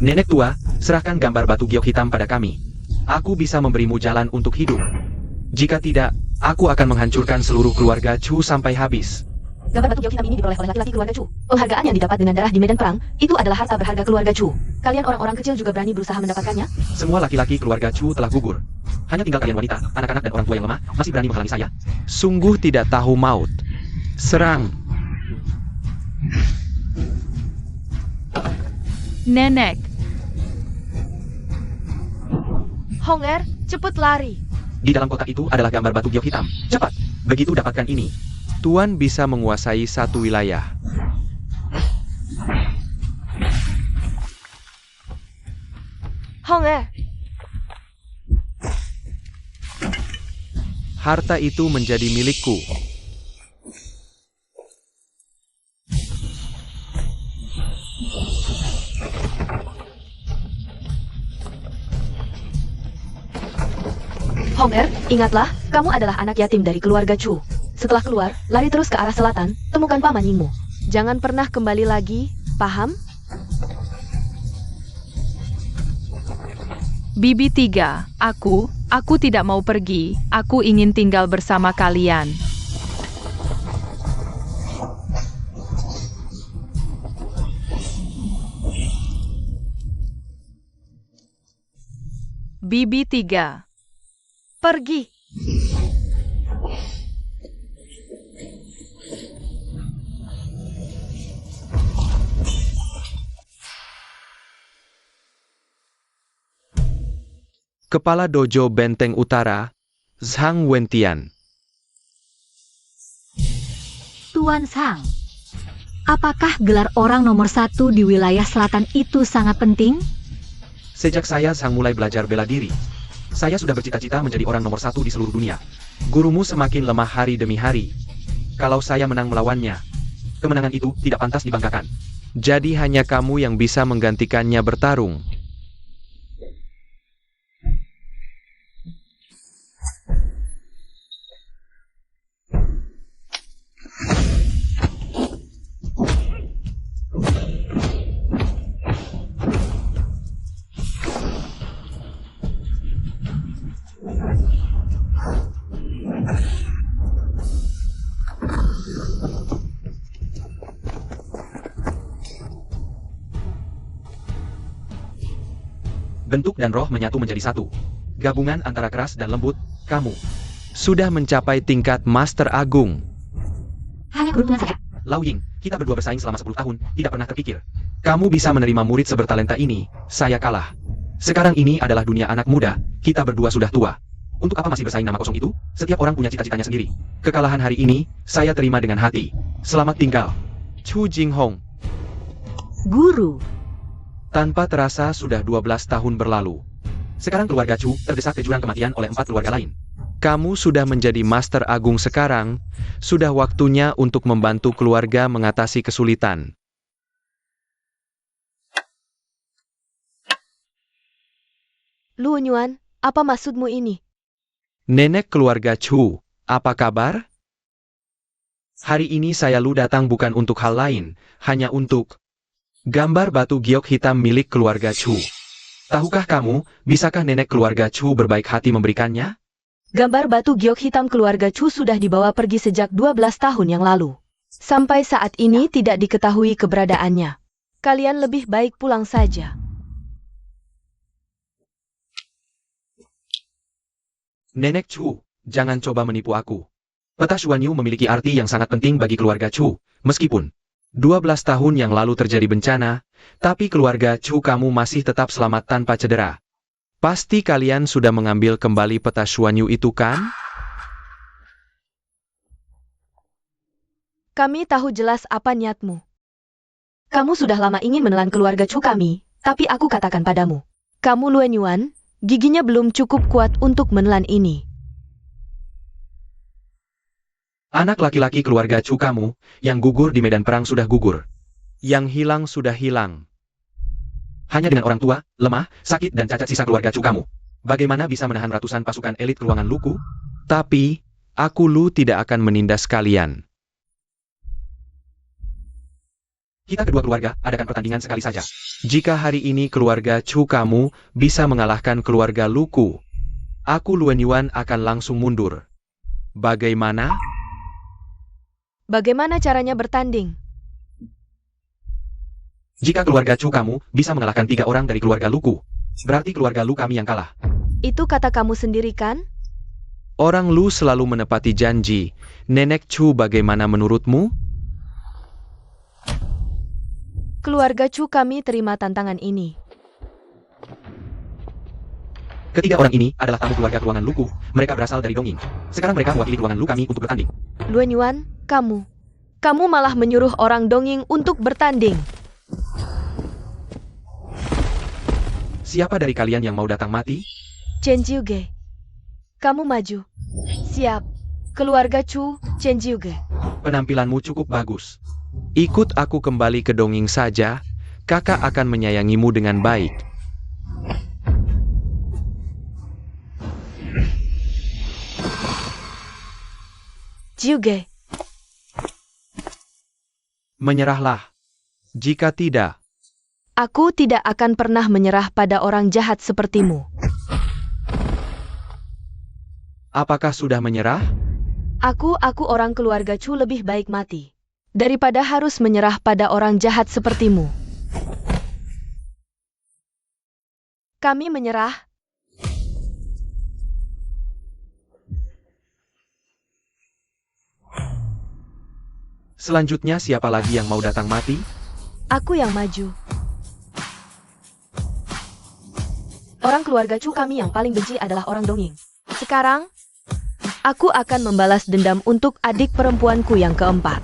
Nenek tua, serahkan gambar batu giok hitam pada kami. Aku bisa memberimu jalan untuk hidup. Jika tidak, aku akan menghancurkan seluruh keluarga Chu sampai habis. Gambar batu giok hitam ini diperoleh oleh laki-laki keluarga Chu. Penghargaan yang didapat dengan darah di medan perang, itu adalah harta berharga keluarga Chu. Kalian orang-orang kecil juga berani berusaha mendapatkannya? Semua laki-laki keluarga Chu telah gugur. Hanya tinggal kalian wanita, anak-anak dan orang tua yang lemah, masih berani menghalangi saya. Sungguh tidak tahu maut. Serang. Nenek. Honger, cepat lari. Di dalam kotak itu adalah gambar batu giok hitam. Cepat, begitu dapatkan ini. Tuan bisa menguasai satu wilayah. Honger. Harta itu menjadi milikku. Homer, ingatlah, kamu adalah anak yatim dari keluarga Chu. Setelah keluar, lari terus ke arah selatan, temukan paman Yingmu. Jangan pernah kembali lagi, paham? Bibi 3, aku tidak mau pergi. Aku ingin tinggal bersama kalian. Bibi 3, pergi. Kepala Dojo Benteng Utara, Zhang Wentian. Tuan Zhang, apakah gelar orang nomor 1 di wilayah selatan itu sangat penting? Sejak saya Zhang mulai belajar bela diri, saya sudah bercita-cita menjadi orang nomor 1 di seluruh dunia. Gurumu semakin lemah hari demi hari. Kalau saya menang melawannya, kemenangan itu tidak pantas dibanggakan. Jadi hanya kamu yang bisa menggantikannya bertarung. Bentuk dan roh menyatu menjadi satu. Gabungan antara keras dan lembut, kamu sudah mencapai tingkat Master Agung. Hanya beruntungan saja. Lao Ying, kita berdua bersaing selama 10 tahun, tidak pernah terpikir kamu bisa menerima murid sebertalenta ini. Saya kalah. Sekarang ini adalah dunia anak muda, kita berdua sudah tua. Untuk apa masih bersaing nama kosong itu? Setiap orang punya cita-citanya sendiri. Kekalahan hari ini, saya terima dengan hati. Selamat tinggal. Chu Jinghong. Guru, Tanpa terasa sudah 12 tahun berlalu. Sekarang keluarga Chu terdesak ke jurang kematian oleh 4 keluarga lain. Kamu sudah menjadi Master Agung sekarang, sudah waktunya untuk membantu keluarga mengatasi kesulitan. Lu Nyuan, apa maksudmu ini? Nenek keluarga Chu, apa kabar? Hari ini saya Lu datang bukan untuk hal lain, hanya untuk gambar batu giok hitam milik keluarga Chu. Tahukah kamu, bisakah nenek keluarga Chu berbaik hati memberikannya? Gambar batu giok hitam keluarga Chu sudah dibawa pergi sejak 12 tahun yang lalu. Sampai saat ini tidak diketahui keberadaannya. Kalian lebih baik pulang saja. Nenek Chu, jangan coba menipu aku. Peta Xuanyu memiliki arti yang sangat penting bagi keluarga Chu, meskipun 12 tahun yang lalu terjadi bencana, tapi keluarga Chu kamu masih tetap selamat tanpa cedera. Pasti kalian sudah mengambil kembali peta Xuanyu itu kan? Kami tahu jelas apa niatmu. Kamu sudah lama ingin menelan keluarga Chu kami, tapi aku katakan padamu. Kamu Luen Yuan, giginya belum cukup kuat untuk menelan ini. Anak laki-laki keluarga Chu kamu, yang gugur di medan perang sudah gugur. Yang hilang sudah hilang. Hanya dengan orang tua, lemah, sakit dan cacat sisa keluarga Chu kamu. Bagaimana bisa menahan ratusan pasukan elit ke ruangan Luku? Tapi, aku Lu tidak akan menindas kalian. Kita kedua keluarga adakan pertandingan sekali saja. Jika hari ini keluarga Chu kamu bisa mengalahkan keluarga Luku, aku Luen Yuan akan langsung mundur. Bagaimana? Bagaimana caranya bertanding? Jika keluarga Chu kamu bisa mengalahkan 3 orang dari keluarga Luku, berarti keluarga Lu kami yang kalah. Itu kata kamu sendiri kan? Orang Lu selalu menepati janji. Nenek Chu bagaimana menurutmu? Keluarga Chu kami terima tantangan ini. Ketiga orang ini adalah tamu keluarga ruangan Luku. Mereka berasal dari Donging. Sekarang mereka mewakili ruangan Lu kami untuk bertanding. Luen Yuan, kamu malah menyuruh orang Donging untuk bertanding. Siapa dari kalian yang mau datang mati? Chen Jiuge, kamu maju. Siap. Keluarga Chu, Chen Jiuge. Penampilanmu cukup bagus. Ikut aku kembali ke Donging saja. Kakak akan menyayangimu dengan baik. Jiuge, Menyerahlah. Jika tidak, aku tidak akan pernah menyerah pada orang jahat sepertimu. apakah sudah menyerah? Aku orang keluarga Chu lebih baik mati daripada harus menyerah pada orang jahat sepertimu. Kami menyerah. Selanjutnya siapa lagi yang mau datang mati? Aku yang maju. Orang keluarga Chu kami yang paling benci adalah orang Donging. Sekarang, aku akan membalas dendam untuk adik perempuanku yang keempat.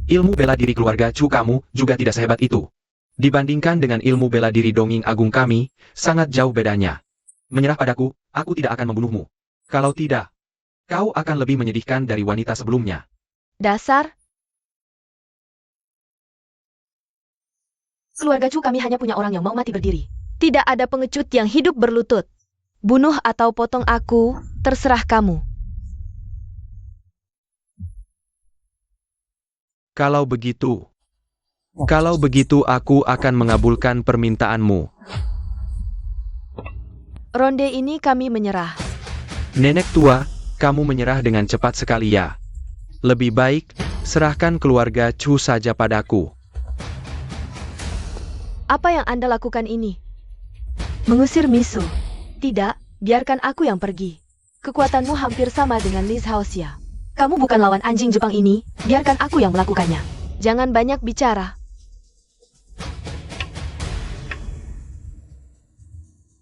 Ilmu bela diri keluarga Chu kamu juga tidak sehebat itu. Dibandingkan dengan ilmu bela diri Donging Agung kami, sangat jauh bedanya. Menyerah padaku, aku tidak akan membunuhmu. Kalau tidak, kau akan lebih menyedihkan dari wanita sebelumnya. Dasar, Keluarga Chu kami hanya punya orang yang mau mati berdiri. tidak ada pengecut yang hidup berlutut. Bunuh atau potong aku, terserah kamu. Kalau begitu aku akan mengabulkan permintaanmu. Ronde ini kami menyerah. Nenek tua, kamu menyerah dengan cepat sekali ya. Lebih baik, serahkan keluarga Chu saja padaku. Apa yang Anda lakukan ini? Mengusir Misu. Tidak, biarkan aku yang pergi. Kekuatanmu hampir sama dengan Liz Haoxia. Kamu bukan lawan anjing Jepang ini, biarkan aku yang melakukannya. Jangan banyak bicara.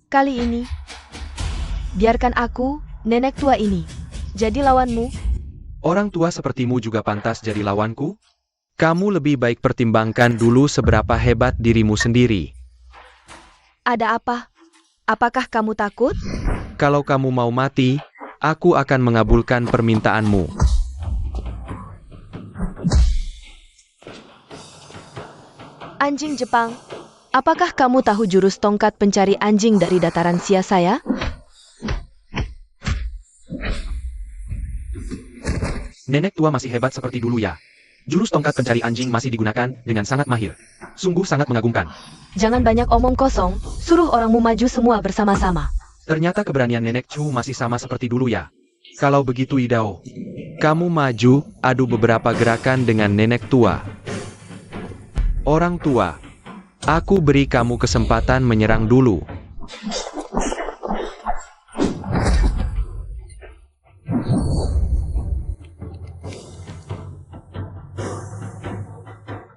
Kali ini, biarkan aku, nenek tua ini, jadi lawanmu. Orang tua sepertimu juga pantas jadi lawanku? Kamu lebih baik pertimbangkan dulu seberapa hebat dirimu sendiri. Ada apa? Apakah kamu takut? Kalau kamu mau mati, aku akan mengabulkan permintaanmu. Anjing Jepang, apakah kamu tahu jurus tongkat pencari anjing dari dataran Sia saya? Nenek tua masih hebat seperti dulu ya. Jurus tongkat pencari anjing masih digunakan dengan sangat mahir. Sungguh sangat mengagumkan. Jangan banyak omong kosong, suruh orangmu maju semua bersama-sama. Ternyata keberanian Nenek Chu masih sama seperti dulu ya. Kalau begitu Idao, kamu maju, adu beberapa gerakan dengan nenek tua. Orang tua, aku beri kamu kesempatan menyerang dulu.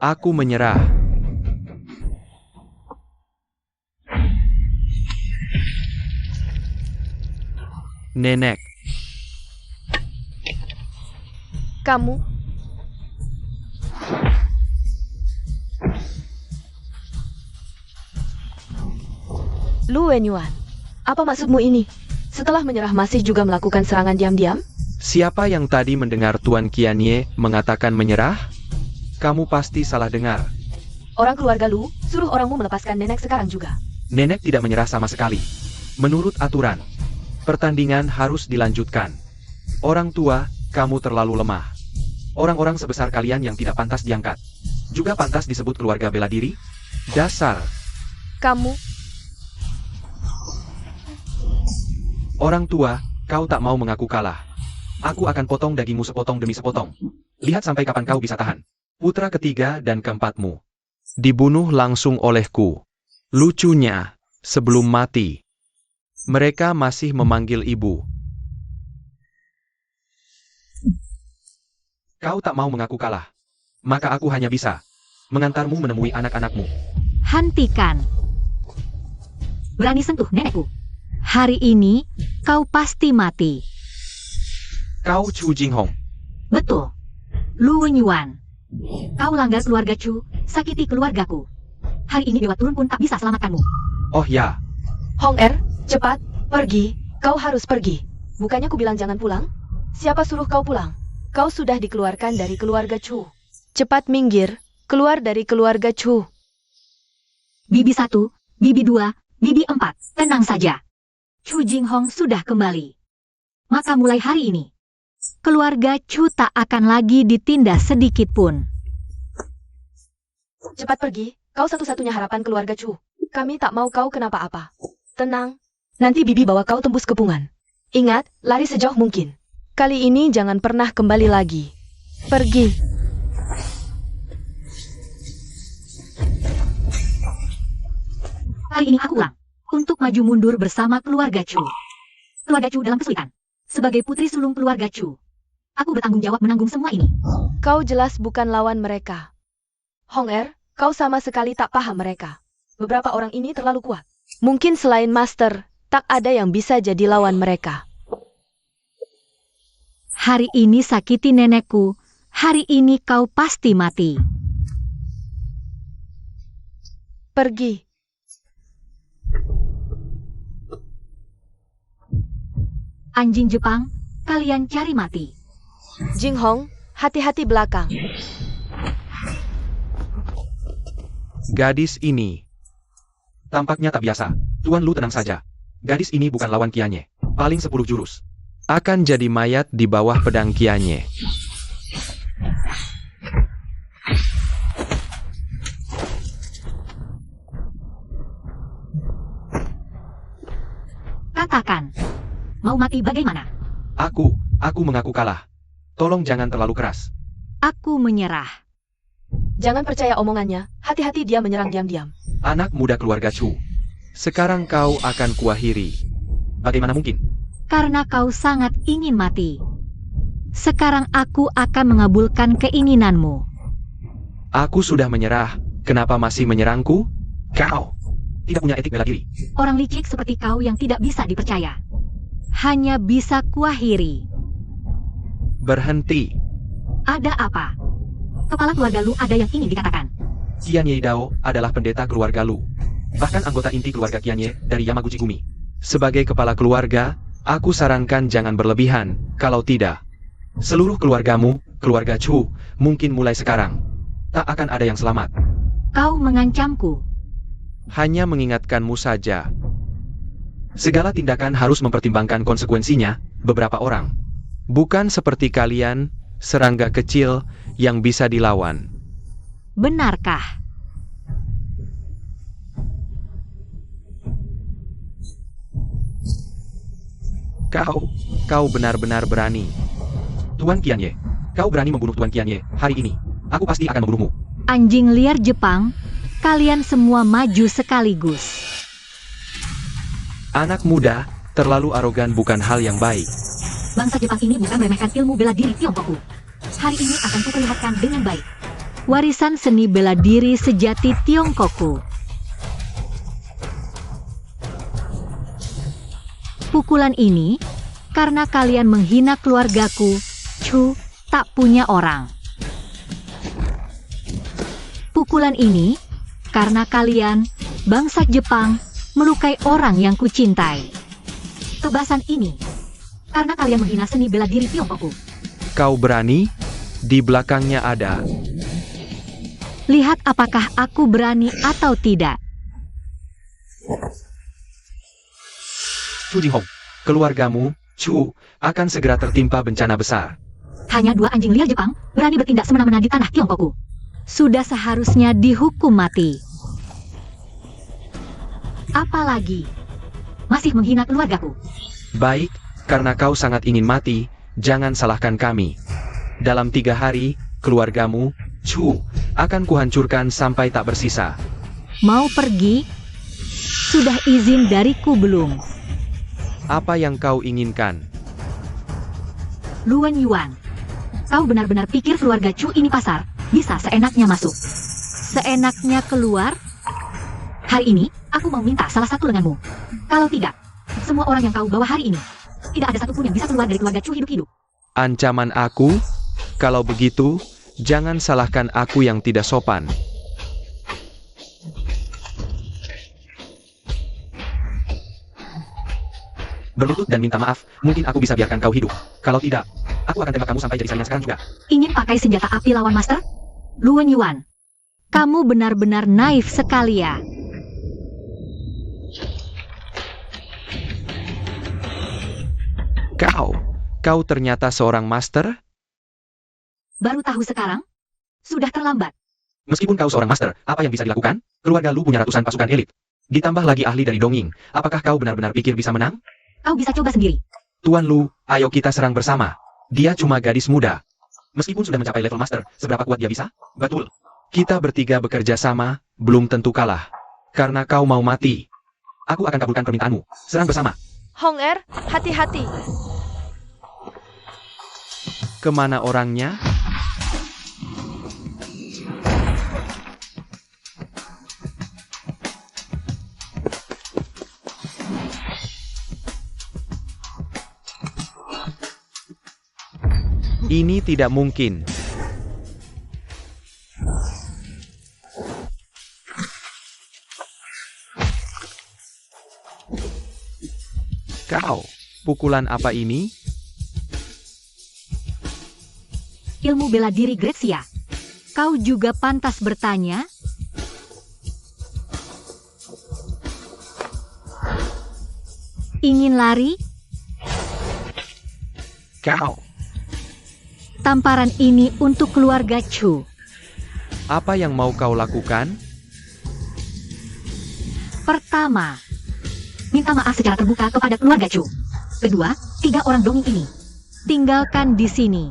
Aku menyerah. Nenek, Kamu? Lu Wenyuan, Apa maksudmu ini? Setelah menyerah masih juga melakukan serangan diam-diam? siapa yang tadi mendengar Tuan Qianye mengatakan menyerah? Kamu pasti salah dengar. Orang keluarga Lu, suruh orangmu melepaskan nenek sekarang juga. Nenek tidak menyerah sama sekali. Menurut aturan, pertandingan harus dilanjutkan. Orang tua, kamu terlalu lemah. Orang-orang sebesar kalian yang tidak pantas diangkat. Juga pantas disebut keluarga bela diri? Dasar. Kamu, Orang tua, kau tak mau mengaku kalah. Aku akan potong dagingmu sepotong demi sepotong. Lihat sampai kapan kau bisa tahan. Putra ketiga dan keempatmu dibunuh langsung olehku. Lucunya, sebelum mati, mereka masih memanggil ibu. Kau tak mau mengaku kalah. Maka aku hanya bisa mengantarmu menemui anak-anakmu. Hentikan. Berani sentuh nenekku. Hari ini, kau pasti mati. Kau Chu Jinghong. Betul. Lu Wenyuan. Kau langgar keluarga Chu, sakiti keluargaku. Hari ini Dewa Turun pun tak bisa selamatkanmu. Oh ya, Hong Er, cepat, pergi. Kau harus pergi. Bukannya ku bilang jangan pulang? Siapa suruh kau pulang? kau sudah dikeluarkan dari keluarga Chu. Cepat minggir, keluar dari keluarga Chu. Bibi 1, Bibi 2, Bibi 4, tenang saja. Chu Jinghong sudah kembali. Maka mulai hari ini, keluarga Chu tak akan lagi ditindas sedikit pun. Cepat pergi. Kau satu-satunya harapan keluarga Chu. Kami tak mau kau kenapa-apa. Tenang. Nanti Bibi bawa kau tembus kepungan. Ingat, lari sejauh mungkin. Kali ini jangan pernah kembali lagi. Pergi. Hari ini aku ulang untuk maju mundur bersama keluarga Chu. Keluarga Chu dalam kesulitan. Sebagai putri sulung keluarga Chu, aku bertanggung jawab menanggung semua ini. Kau jelas bukan lawan mereka. Hong Er, kau sama sekali tak paham mereka. Beberapa orang ini terlalu kuat. Mungkin selain Master, tak ada yang bisa jadi lawan mereka. Hari ini sakiti nenekku, hari ini kau pasti mati. Pergi. Anjing Jepang, kalian cari mati. Jinghong, hati-hati belakang. gadis ini tampaknya tak biasa. Tuan Lu tenang saja. Gadis ini bukan lawan Qianye. Paling 10 jurus akan jadi mayat di bawah pedang Qianye. Katakan, mau mati bagaimana? Aku mengaku kalah. Tolong jangan terlalu keras. Aku menyerah. Jangan percaya omongannya. Hati-hati dia menyerang diam-diam. Anak muda keluarga Chu. Sekarang kau akan kuakhiri. Bagaimana mungkin? Karena kau sangat ingin mati. Sekarang aku akan mengabulkan keinginanmu. Aku sudah menyerah. Kenapa masih menyerangku? Kau tidak punya etik bela diri. Orang licik seperti kau yang tidak bisa dipercaya. Hanya bisa kuakhiri. Berhenti. Ada apa? Kepala keluarga Lu ada yang ingin dikatakan. Qianye Dao adalah pendeta keluarga Lu. Bahkan anggota inti keluarga Qianye dari Yamaguchi Gumi. Sebagai kepala keluarga, aku sarankan jangan berlebihan. Kalau tidak, seluruh keluargamu, keluarga Chu, mungkin mulai sekarang tak akan ada yang selamat. Kau mengancamku. Hanya mengingatkanmu saja. Segala tindakan harus mempertimbangkan konsekuensinya. Beberapa orang bukan seperti kalian, serangga kecil yang bisa dilawan. Benarkah? Kau benar-benar berani. Tuan Qianye, kau berani membunuh Tuan Qianye hari ini. Aku pasti akan membunuhmu. Anjing liar Jepang, kalian semua maju sekaligus. Anak muda, terlalu arogan bukan hal yang baik. Bangsa Jepang ini bukan meremehkan ilmu bela diri Tiongkokku. Hari ini akan kuperlihatkan dengan baik. Warisan seni bela diri sejati Tiongkokku. Pukulan ini, karena kalian menghina keluargaku, Chu tak punya orang. Pukulan ini, karena kalian, bangsa Jepang, melukai orang yang kucintai. Tebasan ini, karena kalian menghina seni bela diri Tiongkokku. Kau berani? Di belakangnya ada. Lihat apakah aku berani atau tidak. Chu Jinghong, keluargamu, Chu, akan segera tertimpa bencana besar. Hanya 2 anjing liar Jepang berani bertindak semena-mena di tanah Tiongkokku. Sudah seharusnya dihukum mati. Apalagi masih menghina keluargaku. Baik, karena kau sangat ingin mati, jangan salahkan kami. Dalam 3 hari, keluargamu, Chu, akan kuhancurkan sampai tak bersisa. Mau pergi? Sudah izin dariku belum? Apa yang kau inginkan? Luan Yuan, kau benar-benar pikir keluarga Chu ini pasar, bisa seenaknya masuk, seenaknya keluar? Hari ini, aku mau minta salah satu lenganmu. Kalau tidak, semua orang yang kau bawa hari ini, tidak ada satupun yang bisa keluar dari keluarga Chu hidup-hidup. Ancaman aku? Kalau begitu, jangan salahkan aku yang tidak sopan. Berlutut dan minta maaf, mungkin aku bisa biarkan kau hidup. Kalau tidak, aku akan tembak kamu sampai jadi sayang sekarang juga. Ingin pakai senjata api lawan Master? Luan Yuan, kamu benar-benar naif sekali ya. Kau ternyata seorang master? Baru tahu sekarang? Sudah terlambat. Meskipun kau seorang master, apa yang bisa dilakukan? Keluarga lu punya ratusan pasukan elit. Ditambah lagi ahli dari dongeng. Apakah kau benar-benar pikir bisa menang? Kau bisa coba sendiri. Tuan Lu, ayo kita serang bersama. Dia cuma gadis muda. Meskipun sudah mencapai level master, seberapa kuat dia bisa? Betul. Kita bertiga bekerja sama, belum tentu kalah. Karena kau mau mati. Aku akan kabulkan permintaanmu. Serang bersama. Hong Er, hati-hati. Kemana orangnya? Ini tidak mungkin. Kau, pukulan apa ini? Ilmu bela diri Gretsia. Kau juga pantas bertanya? Ingin lari? Kau. Tamparan ini untuk keluarga Chu. Apa yang mau kau lakukan? Pertama, minta maaf secara terbuka kepada keluarga Chu. Kedua, 3 orang dongeng ini. Tinggalkan di sini.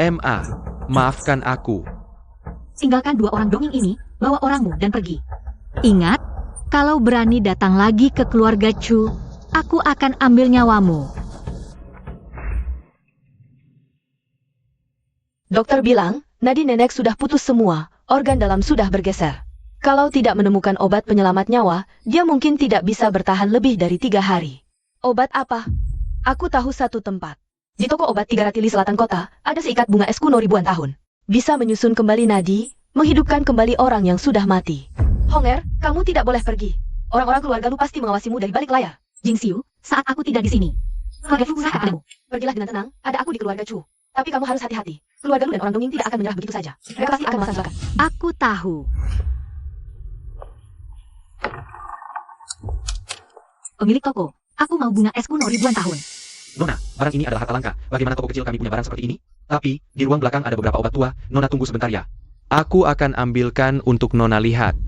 Ma, maafkan aku. Tinggalkan 2 orang dongeng ini, bawa orangmu dan pergi. Ingat, kalau berani datang lagi ke keluarga Chu, aku akan ambil nyawamu. Dokter bilang, nadi nenek sudah putus semua, organ dalam sudah bergeser. Kalau tidak menemukan obat penyelamat nyawa, dia mungkin tidak bisa bertahan lebih dari 3 hari. Obat apa? Aku tahu satu tempat. Di toko obat 3 Ratili Selatan Kota, ada seikat bunga es kuno ribuan tahun. Bisa menyusun kembali nadi, menghidupkan kembali orang yang sudah mati. Hong Er, kamu tidak boleh pergi. Orang-orang keluarga lu pasti mengawasimu dari balik layar. Jing Xiu, saat aku tidak di sini, keluarga Chu serahkan padamu. Pergilah dengan tenang, ada aku di keluarga Chu. Tapi kamu harus hati-hati. Keluarga lu dan orang dongeng tidak akan menyerah begitu saja. Mereka pasti akan melaksanakan. Aku tahu. Pemilik toko, aku mau bunga es kuno ribuan tahun. Nona, barang ini adalah harta langka. Bagaimana toko kecil kami punya barang seperti ini? Tapi, di ruang belakang ada beberapa obat tua. Nona tunggu sebentar ya. Aku akan ambilkan untuk Nona lihat.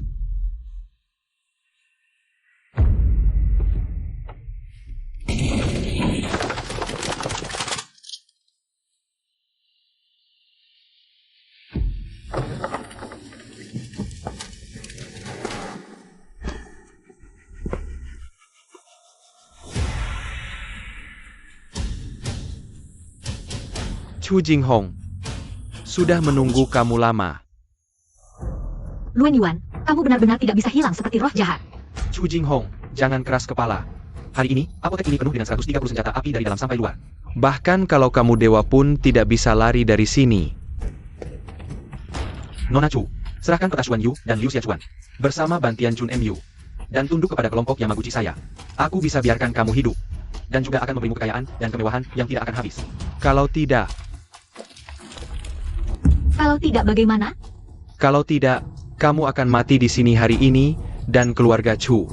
Chu Jinghong, sudah menunggu kamu lama. Luan Yuan, kamu benar-benar tidak bisa hilang seperti roh jahat. Chu Jinghong, jangan keras kepala. Hari ini, apotek ini penuh dengan 130 senjata api dari dalam sampai luar. Bahkan kalau kamu dewa pun tidak bisa lari dari sini. Nona Chu, serahkan peta Xuan Yu dan Liu Xiachuan bersama bantian Chun Mu dan tunduk kepada kelompok Yamaguchi saya. Aku bisa biarkan kamu hidup dan juga akan memberimu kekayaan dan kemewahan yang tidak akan habis. Kalau tidak Bagaimana? Kalau tidak, kamu akan mati di sini hari ini dan keluarga Chu.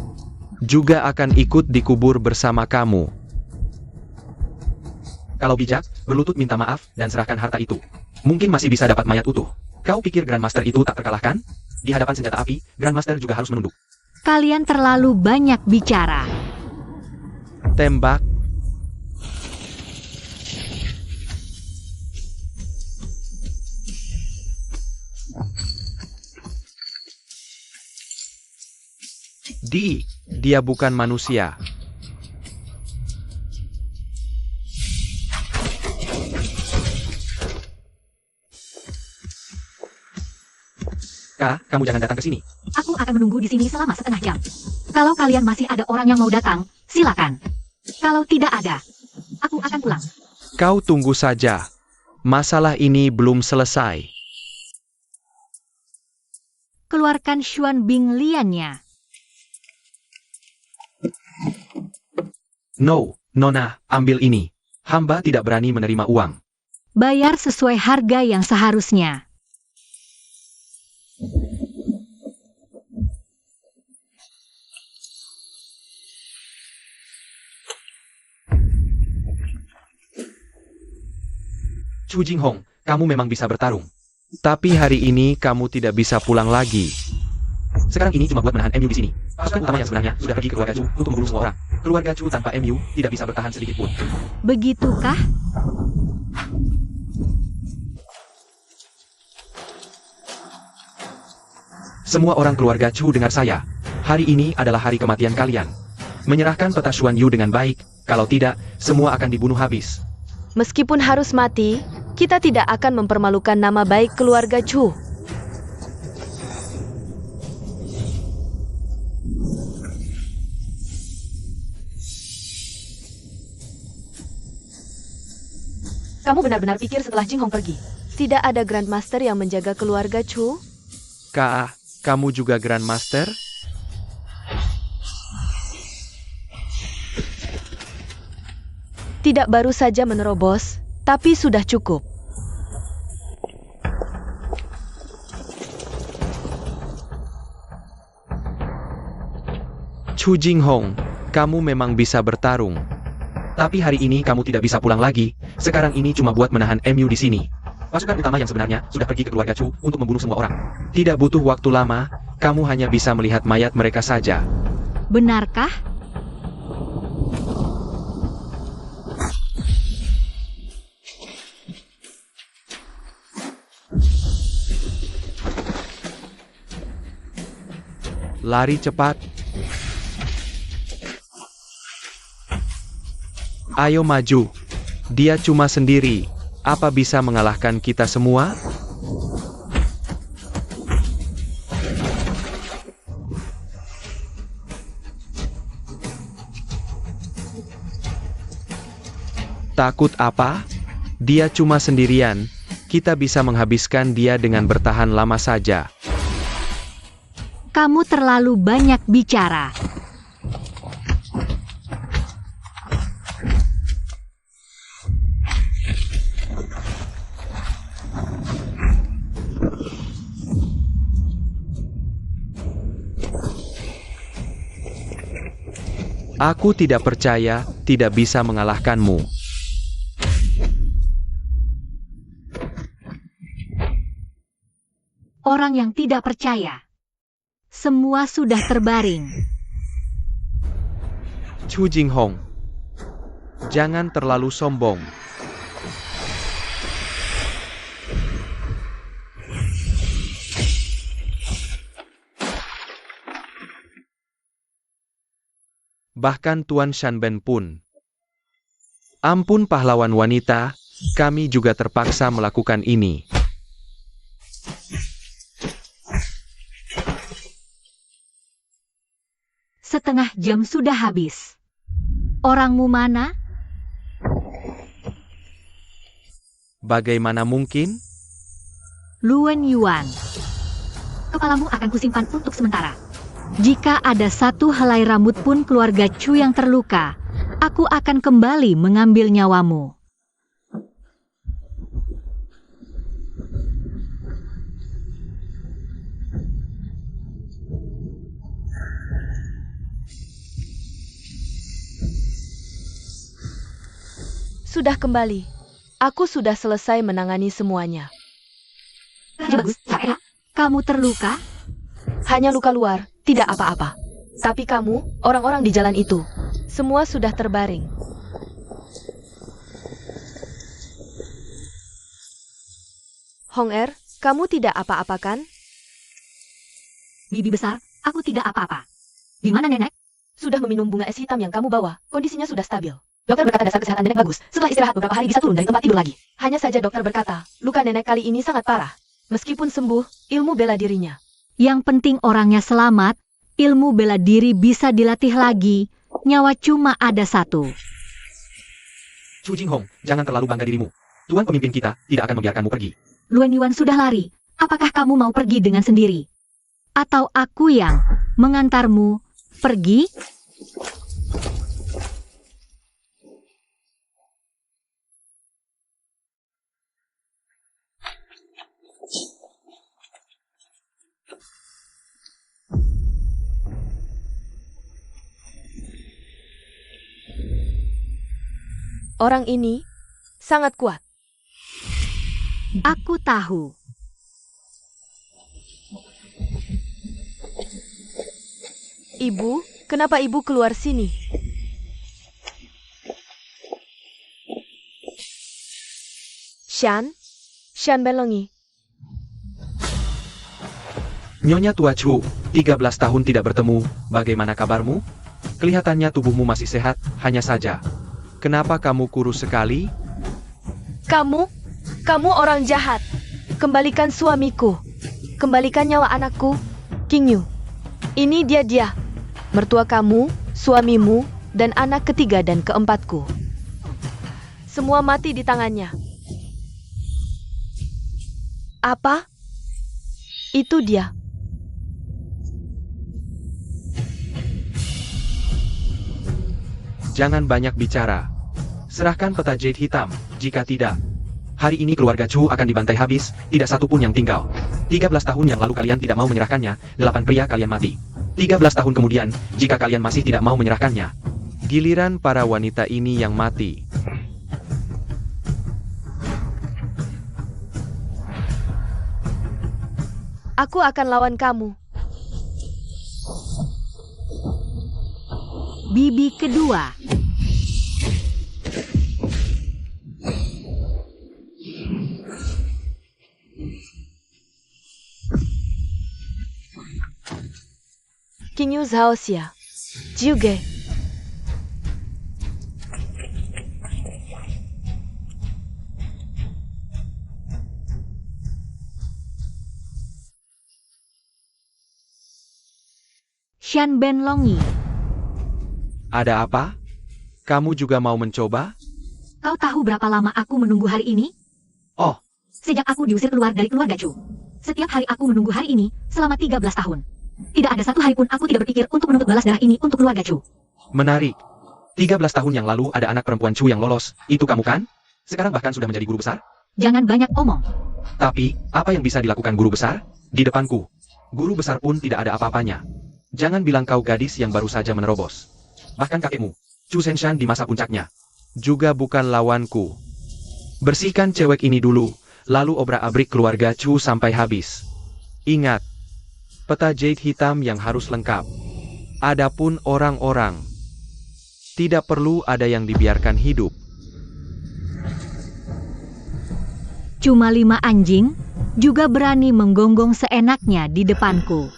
juga akan ikut dikubur bersama kamu. Kalau bijak, berlutut minta maaf dan serahkan harta itu. Mungkin masih bisa dapat mayat utuh. Kau pikir Grandmaster itu tak terkalahkan? Di hadapan senjata api, Grandmaster juga harus menunduk. Kalian terlalu banyak bicara. Tembak. Dia bukan manusia. Kamu jangan datang ke sini. Aku akan menunggu di sini selama setengah jam. Kalau kalian masih ada orang yang mau datang, silakan. Kalau tidak ada, aku akan pulang. Kau tunggu saja. Masalah ini belum selesai. Keluarkan Xuan Bing Liannya. No, Nona, ambil ini. Hamba tidak berani menerima uang. Bayar sesuai harga yang seharusnya. Chu Jinghong, kamu memang bisa bertarung. Tapi hari ini kamu tidak bisa pulang lagi. Sekarang ini cuma buat menahan MU di sini. Pasukan utama yang sebenarnya sudah pergi ke keluarga Chu untuk membunuh semua orang. Keluarga Chu tanpa MU tidak bisa bertahan sedikit pun. Begitukah? Semua orang keluarga Chu dengar saya. Hari ini adalah hari kematian kalian. Menyerahkan peta Xuan Yu dengan baik. Kalau tidak, semua akan dibunuh habis. Meskipun harus mati, kita tidak akan mempermalukan nama baik keluarga Chu. Kamu benar-benar pikir setelah Jinghong pergi, tidak ada Grandmaster yang menjaga keluarga Chu? Kamu juga Grandmaster? Tidak baru saja menerobos, tapi sudah cukup. Chu Jinghong, kamu memang bisa bertarung. Tapi hari ini kamu tidak bisa pulang lagi. Sekarang ini cuma buat menahan MU di sini. Pasukan utama yang sebenarnya sudah pergi ke keluarga Chu untuk membunuh semua orang. Tidak butuh waktu lama, kamu hanya bisa melihat mayat mereka saja. Benarkah? Lari cepat. Ayo maju. Dia cuma sendiri. Apa bisa mengalahkan kita semua? Takut apa? Dia cuma sendirian. Kita bisa menghabiskan dia dengan bertahan lama saja. Kamu terlalu banyak bicara. Aku tidak percaya, tidak bisa mengalahkanmu. Orang yang tidak percaya. Semua sudah terbaring. Chu Jinghong, jangan terlalu sombong. Bahkan Tuan Shanben pun. Ampun pahlawan wanita, kami juga terpaksa melakukan ini. Setengah jam sudah habis. Orangmu mana? Bagaimana mungkin? Luen Yuan. Kepalamu akan kusimpan untuk sementara. Jika ada satu helai rambut pun keluarga Chu yang terluka, aku akan kembali mengambil nyawamu. sudah kembali. Aku sudah selesai menangani semuanya. Bagus, Saera. Kamu terluka? Hanya luka luar, tidak apa-apa. Tapi kamu, orang-orang di jalan itu, semua sudah terbaring. Hong Er, kamu tidak apa-apa kan? Bibi besar, aku tidak apa-apa. Di mana nenek? Sudah meminum bunga es hitam yang kamu bawa, kondisinya sudah stabil. Dokter berkata dasar kesehatan nenek bagus, setelah istirahat beberapa hari bisa turun dari tempat tidur lagi. Hanya saja dokter berkata, luka nenek kali ini sangat parah. Meskipun sembuh, ilmu bela dirinya. Yang penting orangnya selamat, ilmu bela diri bisa dilatih lagi, nyawa cuma ada satu. Chu Jinghong, jangan terlalu bangga dirimu. Tuan pemimpin kita tidak akan membiarkanmu pergi. Luan Yuan sudah lari, apakah kamu mau pergi dengan sendiri? Atau aku yang mengantarmu pergi? Orang ini sangat kuat. Aku tahu. Ibu, kenapa ibu keluar sini? Shan Belongi. Nyonya tua Chu, 13 tahun tidak bertemu, bagaimana kabarmu? Kelihatannya tubuhmu masih sehat, hanya saja. Kenapa kamu kurus sekali? Kamu orang jahat. Kembalikan suamiku. Kembalikan nyawa anakku, King Yu. Ini dia. Mertua kamu, suamimu, dan anak ketiga dan keempatku. Semua mati di tangannya. Apa? Itu dia. Jangan banyak bicara. Serahkan peta jade hitam, jika tidak. Hari ini keluarga Chu akan dibantai habis, tidak satu pun yang tinggal. 13 tahun yang lalu kalian tidak mau menyerahkannya, 8 pria kalian mati. 13 tahun kemudian, jika kalian masih tidak mau menyerahkannya, giliran para wanita ini yang mati. Aku akan lawan kamu. Bibi kedua. King Yu Zhaoxia. Jiuge. Shan Benlongi. Ada apa? Kamu juga mau mencoba? Kau tahu berapa lama aku menunggu hari ini? Oh, Sejak aku diusir keluar dari keluarga Chu. Setiap hari aku menunggu hari ini selama 13 tahun. Tidak ada satu hari pun aku tidak berpikir untuk menuntut balas darah ini untuk keluarga Chu. menarik. 13 tahun yang lalu ada anak perempuan Chu yang lolos, itu kamu kan? Sekarang bahkan sudah menjadi guru besar? Jangan banyak omong. Tapi, apa yang bisa dilakukan guru besar? Di depanku. Guru besar pun tidak ada apa-apanya. Jangan bilang kau gadis yang baru saja menerobos. Bahkan kakekmu, Chu Zhenshan di masa puncaknya, juga bukan lawanku. Bersihkan cewek ini dulu, lalu obrak-abrik keluarga Chu sampai habis. Ingat, peta jade hitam yang harus lengkap. Adapun orang-orang, tidak perlu ada yang dibiarkan hidup. Cuma 5 anjing, juga berani menggonggong seenaknya di depanku.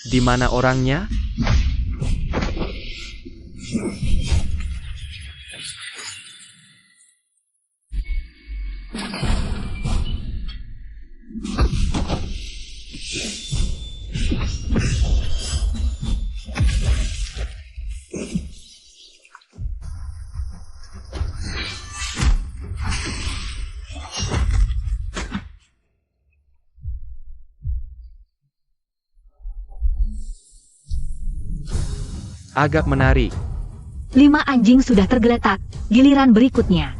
Di mana orangnya? Agak menarik. 5 anjing sudah tergeletak, giliran berikutnya.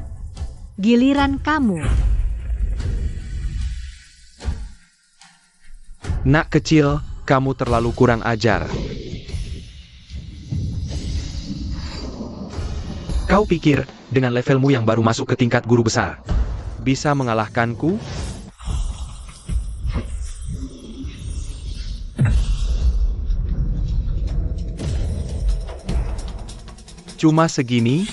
Giliran kamu. Nak kecil, kamu terlalu kurang ajar. Kau pikir, dengan levelmu yang baru masuk ke tingkat guru besar, bisa mengalahkanku? Cuma segini?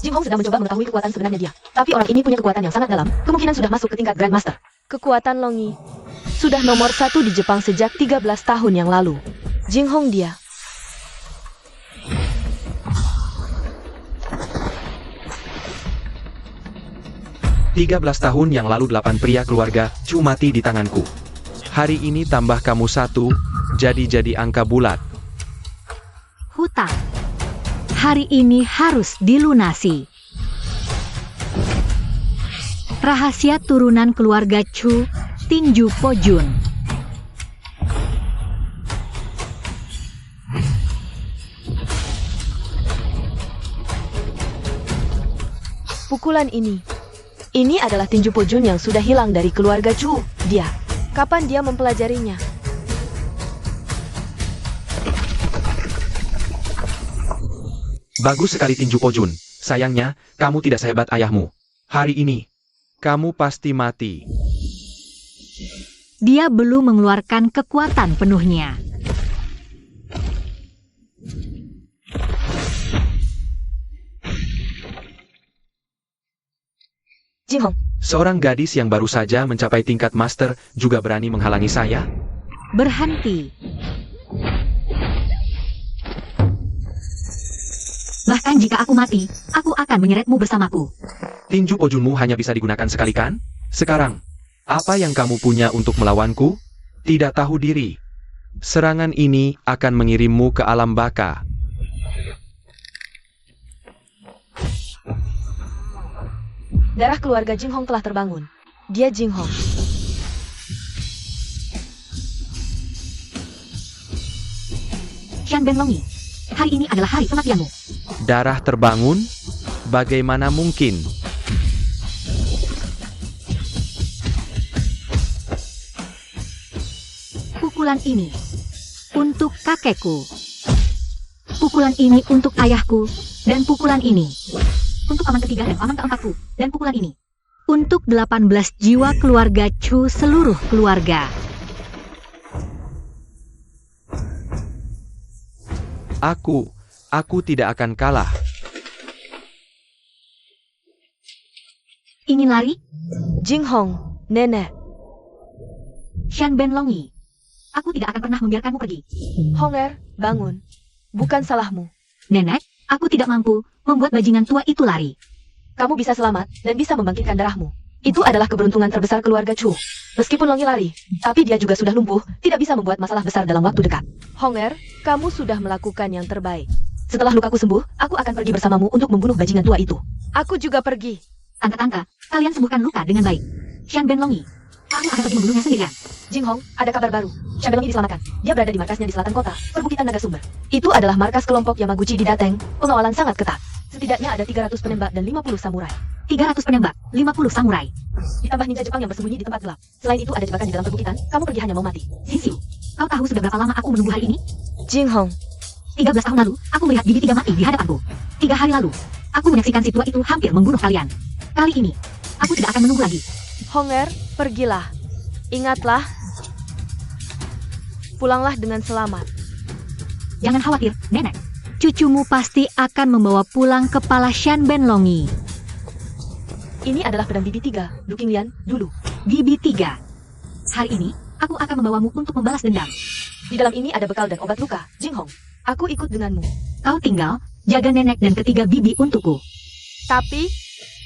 Jing Hong sedang mencoba mengetahui kekuatan sebenarnya dia. Tapi orang ini punya kekuatan yang sangat dalam, kemungkinan sudah masuk ke tingkat Grandmaster. Kekuatan Longi sudah nomor 1 di Jepang sejak 13 tahun yang lalu. Jing Hong dia. Tiga 13 tahun yang lalu 8 pria keluarga Chu mati di tanganku. Hari ini tambah kamu 1, jadi angka bulat. Hutang. Hari ini harus dilunasi. Rahasia turunan keluarga Chu, Tinju Pojun. Pukulan ini adalah tinju Pojun yang sudah hilang dari keluarga Chu. Dia, kapan dia mempelajarinya? Bagus sekali tinju Pojun. Sayangnya, kamu tidak sehebat ayahmu. Hari ini, kamu pasti mati. Dia belum mengeluarkan kekuatan penuhnya. Jing Hong, Seorang gadis yang baru saja mencapai tingkat master juga berani menghalangi saya? Berhenti. Bahkan jika aku mati, aku akan menyeretmu bersamaku. Tinju Pojunmu hanya bisa digunakan sekali kan? Sekarang, apa yang kamu punya untuk melawanku? Tidak tahu diri. Serangan ini akan mengirimmu ke alam baka. darah keluarga Jing Hong telah terbangun. Dia Jing Hong. Shan Benlongi, hari ini adalah hari kematianmu. Darah terbangun? Bagaimana mungkin? Pukulan ini untuk kakekku. Pukulan ini untuk ayahku. Dan pukulan ini untuk paman ketiga dan paman keempatku. Dan pukulan ini untuk 18 jiwa keluarga Chu, seluruh keluarga. Aku tidak akan kalah. Ingin lari? Jing Hong, nenek. Shan Benlongi, aku tidak akan pernah membiarkanmu pergi. Honger, bangun. Bukan salahmu. Nenek, aku tidak mampu membuat bajingan tua itu lari. Kamu bisa selamat dan bisa membangkitkan darahmu. Itu adalah keberuntungan terbesar keluarga Chu. Meskipun Longi lari, tapi dia juga sudah lumpuh, tidak bisa membuat masalah besar dalam waktu dekat. Honger, kamu sudah melakukan yang terbaik. Setelah lukaku sembuh, aku akan pergi bersamamu untuk membunuh bajingan tua itu. Aku juga pergi. Tangka-tangka, kalian sembuhkan luka dengan baik. Shan Benlongi, aku akan pergi membunuhnya sendirian. Jing Hong, ada kabar baru. Shan Benlongi diselamatkan. Dia berada di markasnya di selatan kota, perbukitan naga sumber. Itu adalah markas kelompok Yamaguchi di Dateng. Pengawalan sangat ketat. Setidaknya ada 300 penembak dan 50 samurai. 300 penembak, 50 samurai. Ditambah ninja Jepang yang bersembunyi di tempat gelap. Selain itu ada jebakan di dalam perbukitan, kamu pergi hanya mau mati. Sisi, kau tahu sudah berapa lama aku menunggu hari ini? Jing Hong, 13 tahun lalu, aku melihat bibi 3 mati di hadapanku. 3 hari lalu, aku menyaksikan si tua itu hampir membunuh kalian. Kali ini, aku tidak akan menunggu lagi. Honger, pergilah. Ingatlah. Pulanglah dengan selamat. Jangan khawatir, nenek. Cucumu pasti akan membawa pulang kepala Shan Benlongi. Ini adalah pedang Bibi 3, Lu Qinglian, dulu. Bibi 3. Hari ini, aku akan membawamu untuk membalas dendam. Di dalam ini ada bekal dan obat luka, Jing Hong. Aku ikut denganmu. Kau tinggal, jaga nenek dan ketiga bibi untukku. Tapi,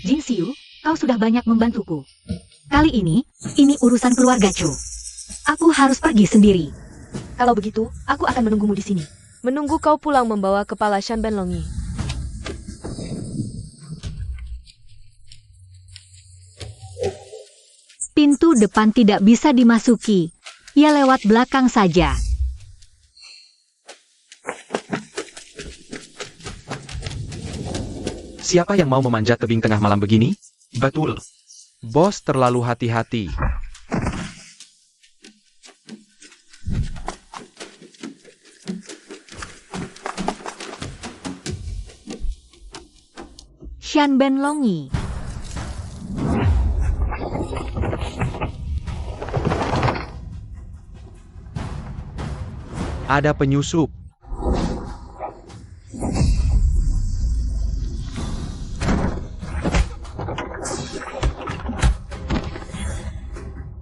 Jin Xiu, kau sudah banyak membantuku. Kali ini urusan keluarga Chu. Aku harus pergi sendiri. Kalau begitu, aku akan menunggumu di sini. menunggu kau pulang membawa kepala Shan Benlongi. Pintu depan tidak bisa dimasuki. Ia lewat belakang saja. Siapa yang mau memanjat tebing tengah malam begini? Betul. Bos terlalu hati-hati. Shan Benlongi. Ada penyusup.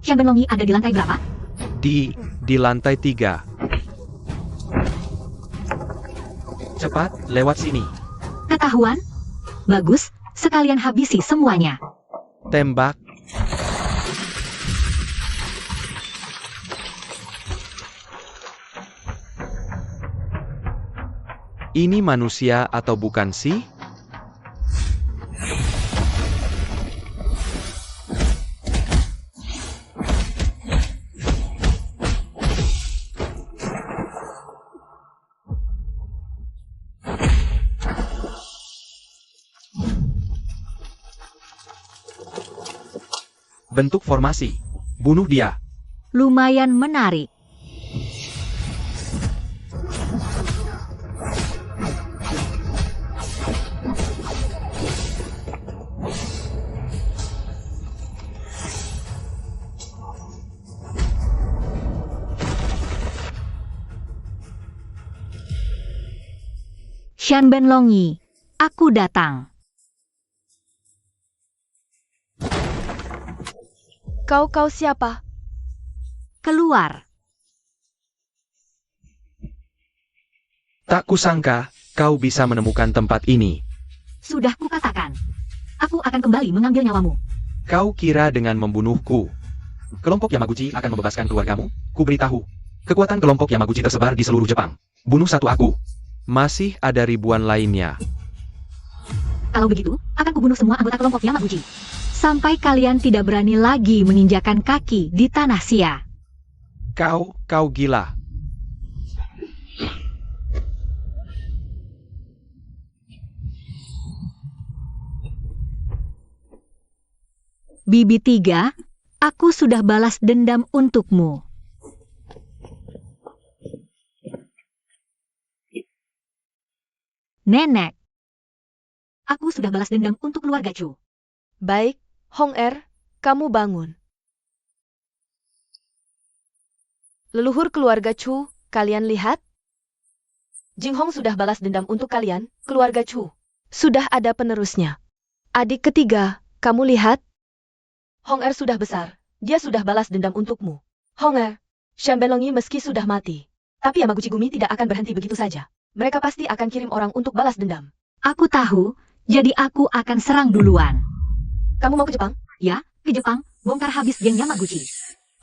Shan Benlongi ada di lantai berapa? Di lantai 3. Cepat, lewat sini. Ketahuan? Bagus, sekalian habisi semuanya. Tembak. Ini manusia atau bukan sih? Bentuk formasi. Bunuh dia. Lumayan menarik. Shan Benlongi, aku datang. Kau siapa? Keluar. Tak kusangka, kau bisa menemukan tempat ini. Sudah kukatakan. Aku akan kembali mengambil nyawamu. Kau kira dengan membunuhku, kelompok Yamaguchi akan membebaskan keluargamu? Ku beritahu, kekuatan kelompok Yamaguchi tersebar di seluruh Jepang. Bunuh satu aku. Masih ada ribuan lainnya. Kalau begitu, akan kubunuh semua anggota kelompok Yamaguchi. Sampai kalian tidak berani lagi menginjakan kaki di tanah Xia. Kau gila. Bibi 3, aku sudah balas dendam untukmu. Nenek, aku sudah balas dendam untuk keluarga Chu. Baik, Hong Er, kamu bangun. Leluhur keluarga Chu, kalian lihat? Jing Hong sudah balas dendam untuk kalian, keluarga Chu. Sudah ada penerusnya. Adik ketiga, kamu lihat? Hong Er sudah besar, dia sudah balas dendam untukmu. Hong Er, Shan Benlongi meski sudah mati, tapi Yamaguchi Gumi tidak akan berhenti begitu saja. Mereka pasti akan kirim orang untuk balas dendam. Aku tahu, jadi aku akan serang duluan. Kamu mau ke Jepang? Ya, ke Jepang, bongkar habis geng Yamaguchi.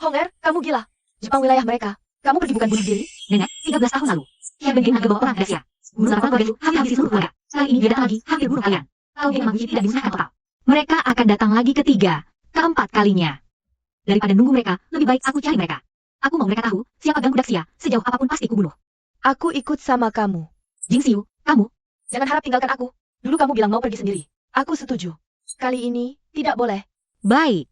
Hong Er, kamu gila. Jepang wilayah mereka. Kamu pergi bukan bunuh diri? Nenek, 13 tahun lalu, Shan Ben geng naga bawa perang ke Asia. Bunuh 8 keluarga Chu, habis seluruh keluarga. Kali ini dia datang lagi, hampir bunuh kalian. Kalau geng Yamaguchi tidak dimusnahkan total, mereka akan datang lagi ketiga, keempat kalinya. Daripada nunggu mereka, lebih baik aku cari mereka. Aku mau mereka tahu, siapa ganggu Daxia, sejauh apapun pasti kubunuh. Aku ikut sama kamu. Jing Xiu, kamu? Jangan harap tinggalkan aku. Dulu kamu bilang mau pergi sendiri. Aku setuju. Kali ini, tidak boleh. Baik.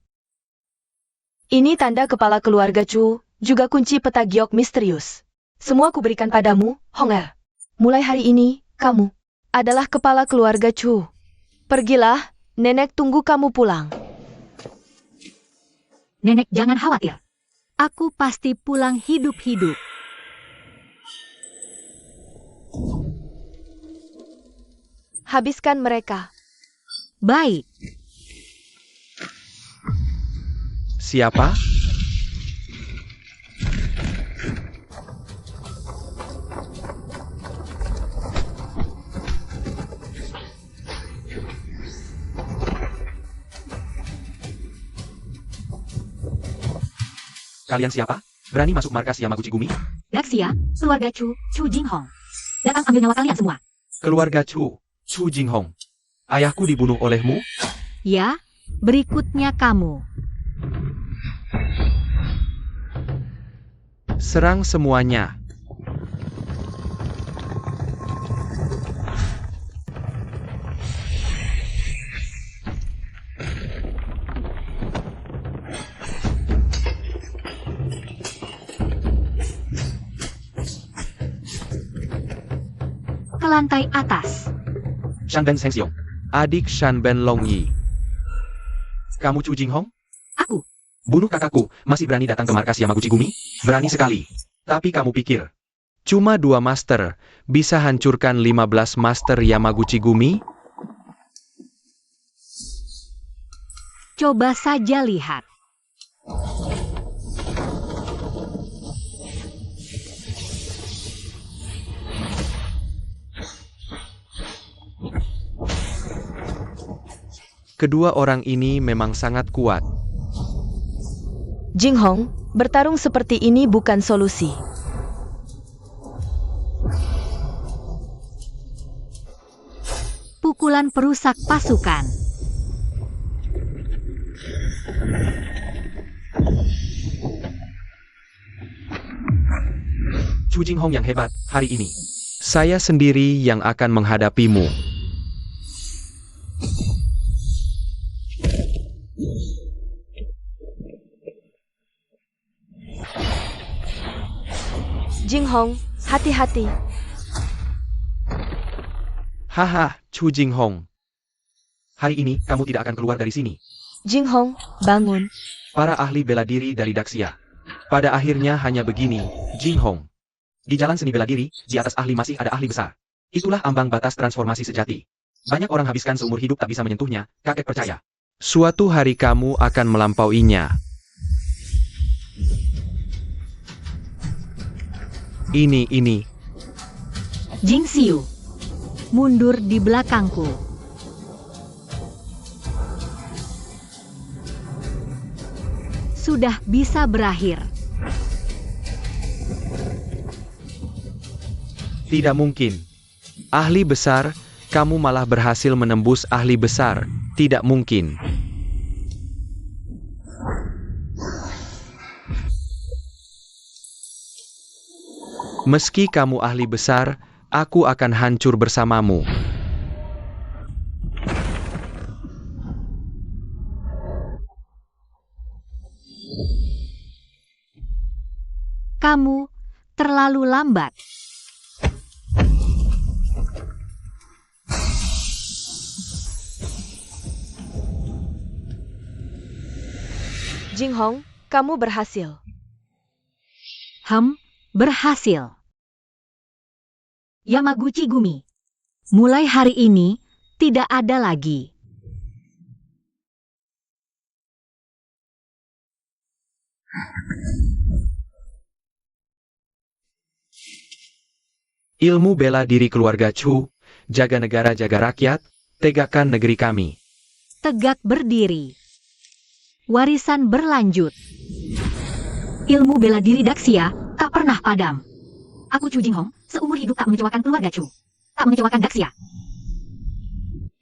Ini tanda kepala keluarga Chu, juga kunci peta giok misterius. Semua kuberikan padamu, Hong Er. Mulai hari ini, kamu adalah kepala keluarga Chu. Pergilah, nenek tunggu kamu pulang. Nenek jangan khawatir. Aku pasti pulang hidup-hidup. Habiskan mereka. Baik. Siapa? Kalian siapa? Berani masuk markas Yamaguchi Gumi? Daxia, keluarga Chu, Chu Jing Hong. Datang ambil nyawa kalian semua. Keluarga Chu Jing Hong. Ayahku dibunuh olehmu? Ya, berikutnya kamu. Serang semuanya. lantai atas. Shanben Shengxiong, adik Shanben Longyi. Kamu Chu Jinghong? Aku. Bunuh kakakku, masih berani datang ke markas Yamaguchi Gumi? Berani sekali. Tapi kamu pikir, cuma 2 master, bisa hancurkan 15 master Yamaguchi Gumi? Coba saja lihat. Kedua orang ini memang sangat kuat. Jinghong, bertarung seperti ini bukan solusi. Pukulan perusak pasukan. Chu Jinghong yang hebat, hari ini. Saya sendiri yang akan menghadapimu. Jinghong, hati-hati. Haha, Chu Jinghong. Hari ini kamu tidak akan keluar dari sini. Jinghong, bangun. Para ahli bela diri dari Daxia. Pada akhirnya hanya begini, Jinghong. Di jalan seni bela diri, di atas ahli masih ada ahli besar. Itulah ambang batas transformasi sejati. Banyak orang habiskan seumur hidup tak bisa menyentuhnya, kakek percaya. Suatu hari kamu akan melampauinya. Ini. Jing Xiu. Mundur di belakangku. Sudah bisa berakhir. Tidak mungkin. Ahli besar, kamu malah berhasil menembus ahli besar. Tidak mungkin. Meski kamu ahli besar, aku akan hancur bersamamu. Kamu terlalu lambat. Jinghong, kamu berhasil. Berhasil. Yamaguchi Gumi. Mulai hari ini, tidak ada lagi. Ilmu bela diri keluarga Chu, jaga negara jaga rakyat, tegakkan negeri kami. Tegak berdiri. Warisan berlanjut. Ilmu bela diri Daxia tak pernah padam. Aku Chu Jinghong, seumur hidup tak mengecewakan keluarga Chu. Tak mengecewakan Daxia.